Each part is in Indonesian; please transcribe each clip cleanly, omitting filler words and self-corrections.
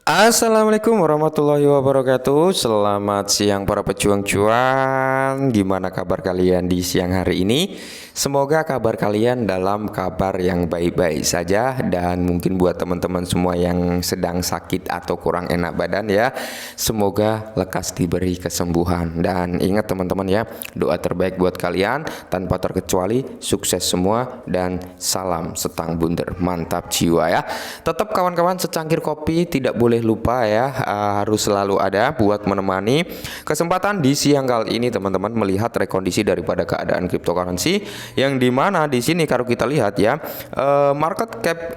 Assalamualaikum warahmatullahi wabarakatuh. Selamat siang para pejuang cuan. Gimana kabar kalian di siang hari ini? Semoga kabar kalian dalam kabar yang baik-baik saja. Dan mungkin buat teman-teman semua yang sedang sakit atau kurang enak badan ya, semoga lekas diberi kesembuhan. Dan ingat teman-teman ya, doa terbaik buat kalian tanpa terkecuali sukses semua. Dan salam setang bunder, mantap jiwa ya. Tetap kawan-kawan, secangkir kopi tidak boleh lupa ya, harus selalu ada buat menemani kesempatan di siang kali ini teman-teman melihat rekondisi daripada keadaan cryptocurrency, yang dimana di sini kalau kita lihat ya, market cap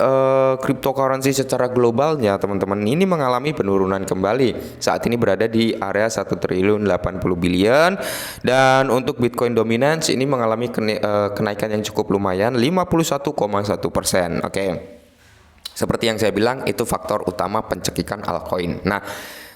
cryptocurrency secara globalnya teman-teman ini mengalami penurunan kembali. Saat ini berada di area 1 triliun 80 billion, dan untuk Bitcoin dominance ini mengalami kenaikan yang cukup lumayan 51,1%. Oke. Seperti yang saya bilang, itu faktor utama pencekikan altcoin. Nah,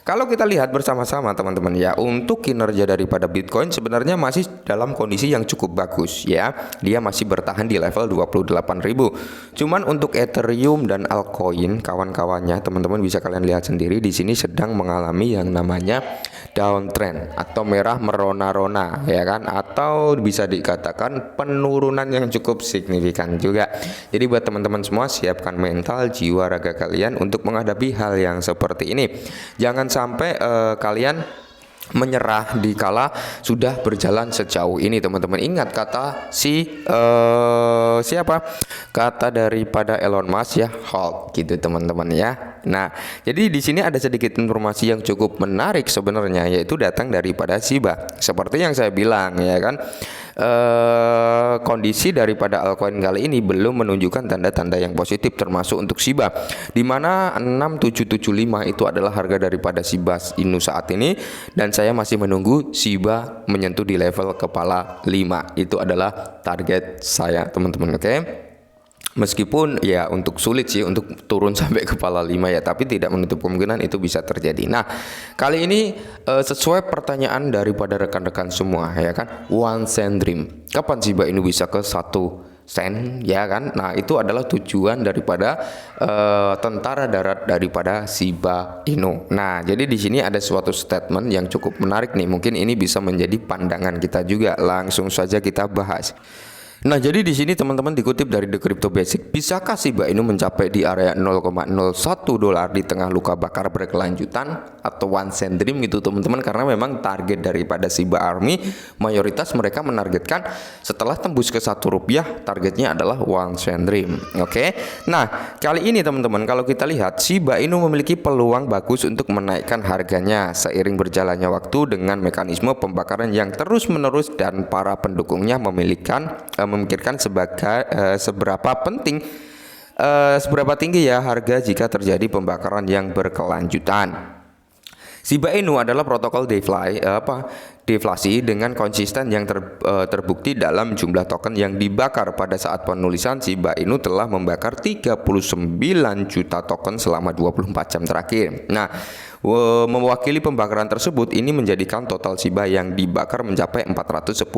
kalau kita lihat bersama-sama teman-teman ya, untuk kinerja daripada Bitcoin sebenarnya masih dalam kondisi yang cukup bagus ya. Dia masih bertahan di level 28.000. Cuman untuk Ethereum dan altcoin kawan-kawannya teman-teman bisa kalian lihat sendiri di sini sedang mengalami yang namanya downtrend atau merah merona-rona ya kan, atau bisa dikatakan penurunan yang cukup signifikan juga. Jadi buat teman-teman semua, siapkan mental jiwa raga kalian untuk menghadapi hal yang seperti ini. Jangan sampai kalian menyerah di kala sudah berjalan sejauh ini teman-teman. Ingat kata siapa? Kata daripada Elon Musk ya, hold gitu teman-teman ya. Nah, jadi di sini ada sedikit informasi yang cukup menarik sebenarnya, yaitu datang daripada Shiba. Seperti yang saya bilang ya kan, kondisi daripada altcoin kali ini belum menunjukkan tanda-tanda yang positif, termasuk untuk Shiba, di mana 6775 itu adalah harga daripada Shiba Inu saat ini, dan saya masih menunggu Shiba menyentuh di level kepala 5. Itu adalah target saya teman-teman. Oke. Meskipun ya untuk sulit sih untuk turun sampai kepala 5 ya, tapi tidak menutup kemungkinan itu bisa terjadi. Nah, kali ini sesuai pertanyaan daripada rekan-rekan semua ya kan, one cent dream. Kapan Shiba Inu bisa ke 1 sen ya kan? Nah, itu adalah tujuan daripada tentara darat daripada Shiba Inu. Nah, jadi di sini ada suatu statement yang cukup menarik nih. Mungkin ini bisa menjadi pandangan kita juga. Langsung saja kita bahas. Nah, jadi di sini teman-teman dikutip dari The Crypto Basic, bisakah Shiba Inu mencapai di area 0,01 dolar di tengah luka bakar berkelanjutan atau one cent dream gitu teman-teman, karena memang target daripada Shiba Army mayoritas mereka menargetkan setelah tembus ke 1 rupiah targetnya adalah one cent dream. Oke. Nah, kali ini teman-teman kalau kita lihat Shiba Inu memiliki peluang bagus untuk menaikkan harganya seiring berjalannya waktu dengan mekanisme pembakaran yang terus-menerus, dan para pendukungnya memikirkan seberapa tinggi ya harga jika terjadi pembakaran yang berkelanjutan. Shiba Inu adalah protokol deflasi dengan konsisten yang terbukti dalam jumlah token yang dibakar. Pada saat penulisan, Shiba Inu telah membakar 39 juta token selama 24 jam terakhir. Nah, mewakili pembakaran tersebut, ini menjadikan total Shiba yang dibakar mencapai 410,6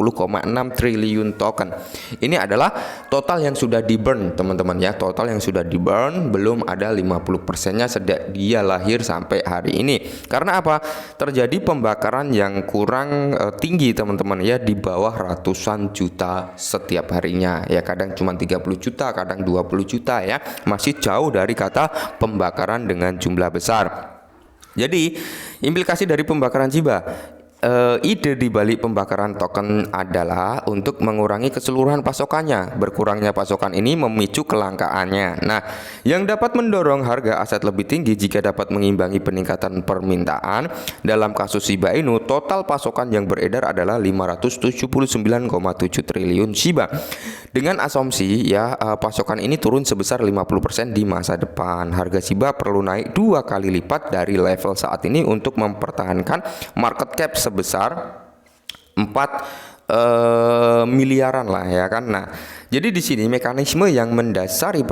triliun token. Ini adalah total yang sudah di burn teman-teman ya, total yang sudah di burn, belum ada 50%-nya sejak dia lahir sampai hari ini. Karena apa? Terjadi pembakaran yang kurang tinggi teman-teman ya, di bawah ratusan juta setiap harinya ya, kadang cuma 30 juta, kadang 20 juta ya, masih jauh dari kata pembakaran dengan jumlah besar. Jadi implikasi dari pembakaran Shiba, ide di balik pembakaran token adalah untuk mengurangi keseluruhan pasokannya. Berkurangnya pasokan ini memicu kelangkaannya. Nah, yang dapat mendorong harga aset lebih tinggi jika dapat mengimbangi peningkatan permintaan. Dalam kasus Shiba Inu, total pasokan yang beredar adalah 579,7 triliun Shiba. Dengan asumsi ya, pasokan ini turun sebesar 50% di masa depan, harga Shiba perlu naik 2 kali lipat dari level saat ini untuk mempertahankan market cap sebesar 4 miliaran lah ya kan. Nah, jadi di sini mekanisme yang mendasari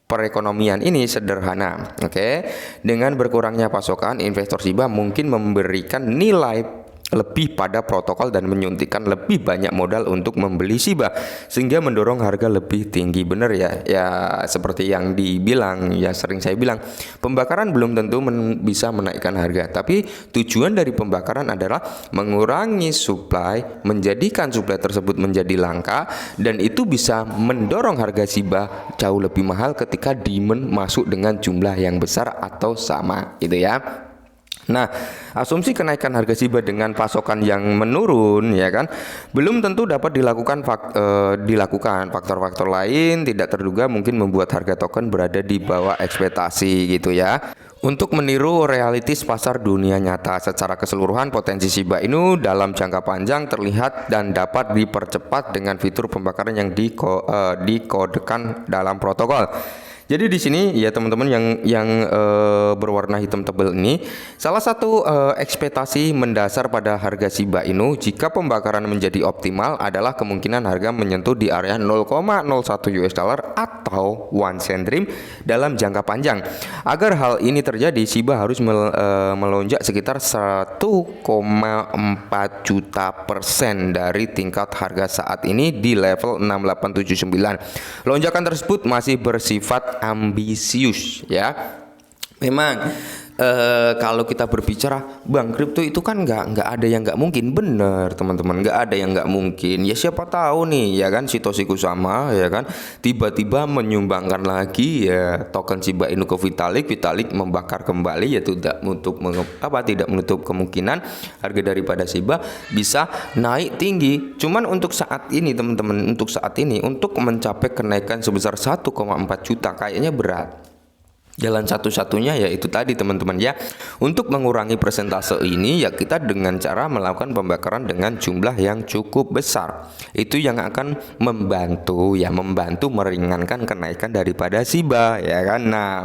perekonomian ini sederhana. Oke. Dengan berkurangnya pasokan, investor Shiba mungkin memberikan nilai lebih pada protokol dan menyuntikkan lebih banyak modal untuk membeli Shiba sehingga mendorong harga lebih tinggi. Bener ya, ya seperti yang dibilang, ya sering saya bilang, pembakaran belum tentu bisa menaikkan harga, tapi tujuan dari pembakaran adalah mengurangi supply, menjadikan supply tersebut menjadi langka, dan itu bisa mendorong harga Shiba jauh lebih mahal ketika demand masuk dengan jumlah yang besar atau sama gitu ya. Nah, asumsi kenaikan harga Shiba dengan pasokan yang menurun, ya kan, belum tentu dapat dilakukan. Faktor-faktor lain tidak terduga mungkin membuat harga token berada di bawah ekspektasi gitu ya. Untuk meniru realitis pasar dunia nyata secara keseluruhan, potensi Shiba Inu dalam jangka panjang terlihat dan dapat dipercepat dengan fitur pembakaran yang dikodekan dalam protokol. Jadi di sini ya teman-teman yang berwarna hitam tebal ini, salah satu ekspektasi mendasar pada harga Shiba Inu jika pembakaran menjadi optimal adalah kemungkinan harga menyentuh di area 0,01 US dollar atau 1 cent dream dalam jangka panjang. Agar hal ini terjadi, Shiba harus melonjak sekitar 1,4 juta % dari tingkat harga saat ini di level 6879. Lonjakan tersebut masih bersifat ambisius ya. Memang kalau kita berbicara Bang, kripto itu kan nggak ada yang nggak mungkin. Bener teman-teman, nggak ada yang nggak mungkin. Ya siapa tahu nih ya kan, Satoshi Kusama ya kan tiba-tiba menyumbangkan lagi ya token Shiba Inu ke Vitalik membakar kembali, ya tidak menutup kemungkinan harga daripada Shiba bisa naik tinggi. Cuman untuk saat ini teman-teman, untuk mencapai kenaikan sebesar 1,4 juta kayaknya berat. Jalan satu-satunya yaitu tadi teman-teman ya, untuk mengurangi persentase ini ya kita dengan cara melakukan pembakaran dengan jumlah yang cukup besar. Itu yang akan membantu meringankan kenaikan daripada Shiba ya kan. Nah,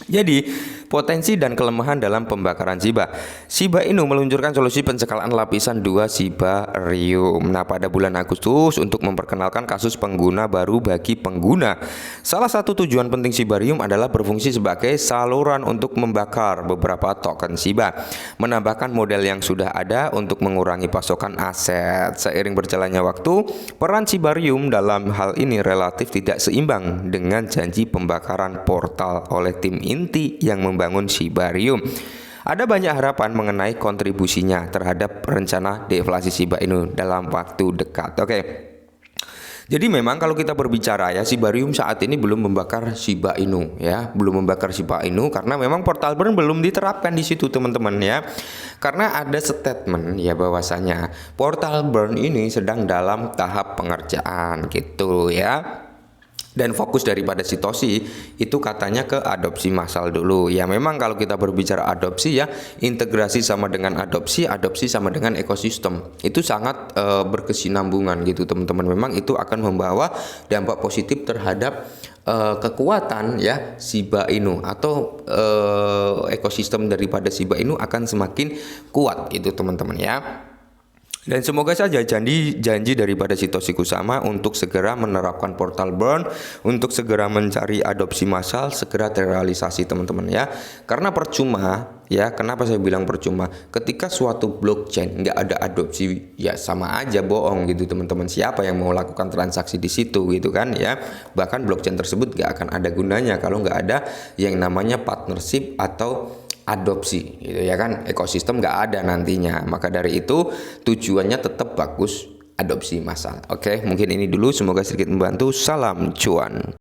jadi potensi dan kelemahan dalam pembakaran Shiba Inu meluncurkan solusi pencekalan lapisan 2 Shibarium. Nah, pada bulan Agustus untuk memperkenalkan kasus pengguna baru bagi pengguna. Salah satu tujuan penting Shibarium adalah berfungsi sebagai saluran untuk membakar beberapa token Shiba, menambahkan model yang sudah ada untuk mengurangi pasokan aset. Seiring berjalannya waktu, peran Shibarium dalam hal ini relatif tidak seimbang dengan janji pembakaran portal oleh tim inti yang membangun Shibarium. Ada banyak harapan mengenai kontribusinya terhadap rencana deflasi Shiba Inu dalam waktu dekat. Oke. Jadi memang kalau kita berbicara ya, Shibarium saat ini belum membakar Shiba Inu ya, karena memang portal burn belum diterapkan di situ teman-teman ya. Karena ada statement ya bahwasanya portal burn ini sedang dalam tahap pengerjaan gitu ya. Dan fokus daripada Satoshi itu katanya ke adopsi massal dulu. Ya memang kalau kita berbicara adopsi ya, integrasi sama dengan adopsi sama dengan ekosistem. Itu sangat berkesinambungan gitu teman-teman. Memang itu akan membawa dampak positif terhadap kekuatan ya Shiba Inu atau ekosistem daripada Shiba Inu akan semakin kuat itu teman-teman ya. Dan semoga saja janji daripada Satoshi Kusama untuk segera menerapkan portal burn, untuk segera mencari adopsi massal segera terrealisasi teman-teman ya. Karena percuma ya, kenapa saya bilang percuma? Ketika suatu blockchain nggak ada adopsi ya sama aja bohong gitu teman-teman. Siapa yang mau lakukan transaksi di situ gitu kan ya. Bahkan blockchain tersebut nggak akan ada gunanya kalau nggak ada yang namanya partnership atau adopsi gitu ya kan, ekosistem nggak ada nantinya. Maka dari itu tujuannya tetap bagus adopsi massal. Oke, mungkin ini dulu, semoga sedikit membantu. Salam cuan.